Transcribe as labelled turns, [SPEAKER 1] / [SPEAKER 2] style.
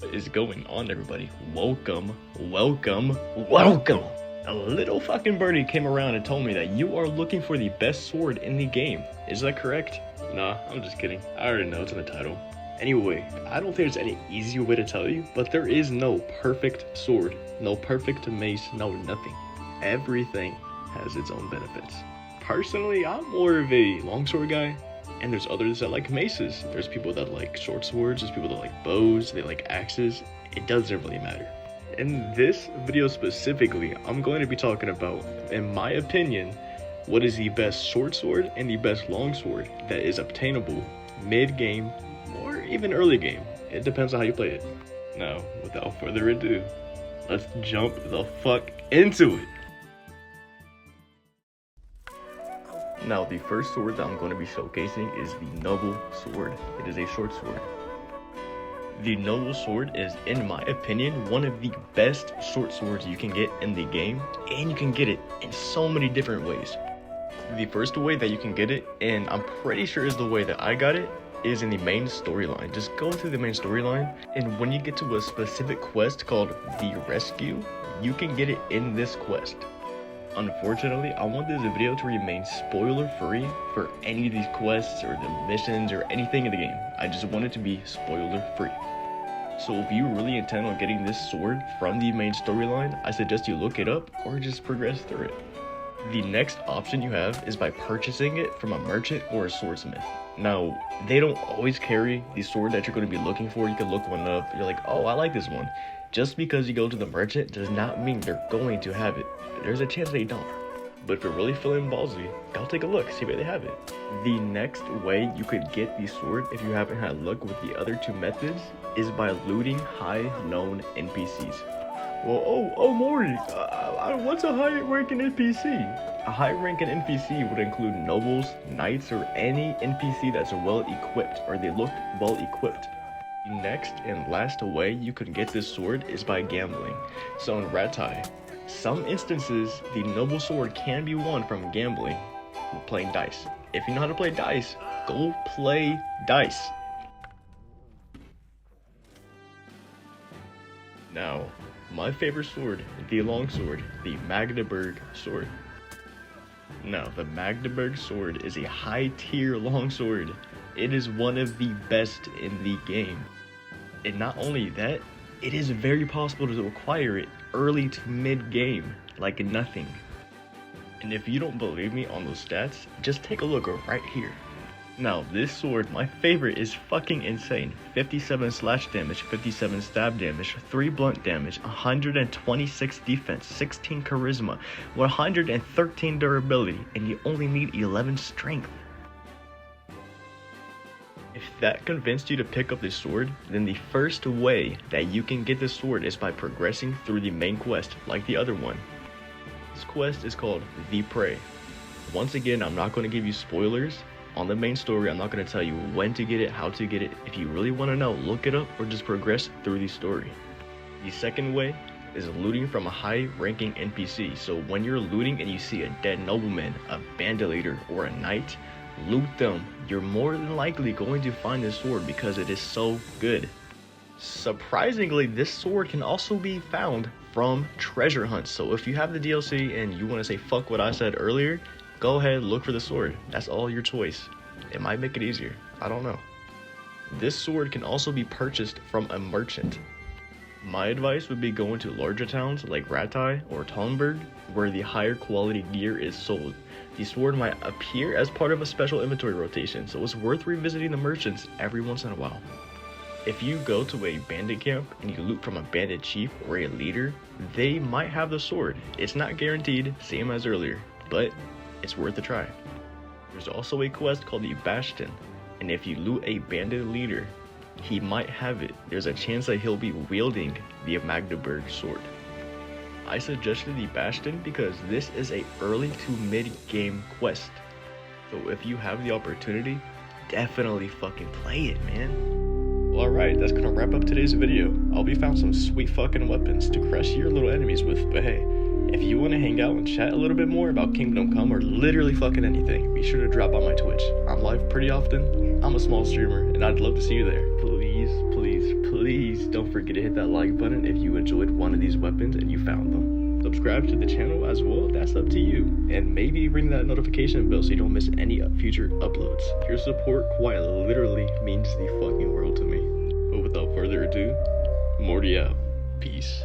[SPEAKER 1] What is going on, everybody? Welcome. A little fucking birdie came around and told me that you are looking for the best sword in the game. Is that correct? Nah, I'm just kidding. I already know it's in the title. Anyway, I don't think there's any easy way to tell you, but there is no perfect sword, no perfect mace, no nothing. Everything has its own benefits. Personally, I'm more of a longsword guy. And there's others that like maces. There's people that like short swords, there's people that like bows, they like axes. It doesn't really matter. In this video specifically, I'm going to be talking about, in my opinion, what is the best short sword and the best long sword that is obtainable mid-game or even early game. It depends on how you play it. Now, without further ado, let's jump the fuck into it. Now, the first sword that I'm going to be showcasing is the Noble Sword. It is a short sword. The Noble Sword is, in my opinion, one of the best short swords you can get in the game, and you can get it in so many different ways. The first way that you can get it, and I'm pretty sure is the way that I got it, is in the main storyline. Just go through the main storyline, and when you get to a specific quest called The Rescue, you can get it in this quest. Unfortunately, I want this video to remain spoiler free for any of these quests or the missions or anything in the game. I just want it to be spoiler free. So if you really intend on getting this sword from the main storyline, I suggest you look it up or just progress through it. The next option you have is by purchasing it from a merchant or a swordsmith. Now, they don't always carry the sword that you're going to be looking for. You can look one up, you're like, oh, I like this one. Just because you go to the merchant does not mean they're going to have it. There's a chance they don't. But if you're really feeling ballsy, go take a look, see where they have it. The next way you could get the sword, if you haven't had luck with the other two methods, is by looting high-known NPCs. Well, Maury, what's a high-ranking NPC? A high-ranking NPC would include nobles, knights, or any NPC that's well-equipped, or they look well-equipped. The next and last way you can get this sword is by gambling. So in Ratai, some instances the Noble Sword can be won from gambling, playing dice. If you know how to play dice, go play dice. Now, my favorite sword, the longsword, the Magdeburg sword. Now, the Magdeburg sword is a high-tier longsword. It is one of the best in the game. And not only that, it is very possible to acquire it early to mid-game, like nothing. And if you don't believe me on those stats, just take a look right here. Now, this sword, my favorite, is fucking insane. 57 slash damage, 57 stab damage, 3 blunt damage, 126 defense, 16 charisma, 113 durability, and you only need 11 strength. If that convinced you to pick up this sword, then the first way that you can get this sword is by progressing through the main quest like the other one. This quest is called The Prey. Once again, I'm not going to give you spoilers on the main story. I'm not going to tell you when to get it, how to get it. If you really want to know, look it up or just progress through the story. The second way is looting from a high-ranking NPC. So when you're looting and you see a dead nobleman, a bandit leader, or a knight, loot them. You're more than likely going to find this sword because it is so good. Surprisingly, this sword can also be found from treasure hunts. So if you have the DLC and you want to say fuck what I said earlier, go ahead, look for the sword. That's all your choice. It might make it easier. I don't know. This sword can also be purchased from a merchant. My advice would be going to larger towns like Ratai or Talmberg, where the higher quality gear is sold. The sword might appear as part of a special inventory rotation, so it's worth revisiting the merchants every once in a while. If you go to a bandit camp and you loot from a bandit chief or a leader, they might have the sword. It's not guaranteed, same as earlier, but it's worth a try. There's also a quest called the Bastion, and if you loot a bandit leader, he might have it. There's a chance that he'll be wielding the Magdeburg sword. I suggested the Bastion because this is a early to mid-game quest. So if you have the opportunity, definitely fucking play it, man. Alright, that's gonna wrap up today's video. I'll be found some sweet fucking weapons to crush your little enemies with, but hey, if you want to hang out and chat a little bit more about Kingdom Come or literally fucking anything, be sure to drop by my Twitch. I'm live pretty often, I'm a small streamer, and I'd love to see you there. Please please don't forget to hit that like button if you enjoyed one of these weapons and you found them. Subscribe to the channel as well, that's up to you. And maybe ring that notification bell so you don't miss any future uploads. Your support quite literally means the fucking world to me. But without further ado, Morty out. Peace.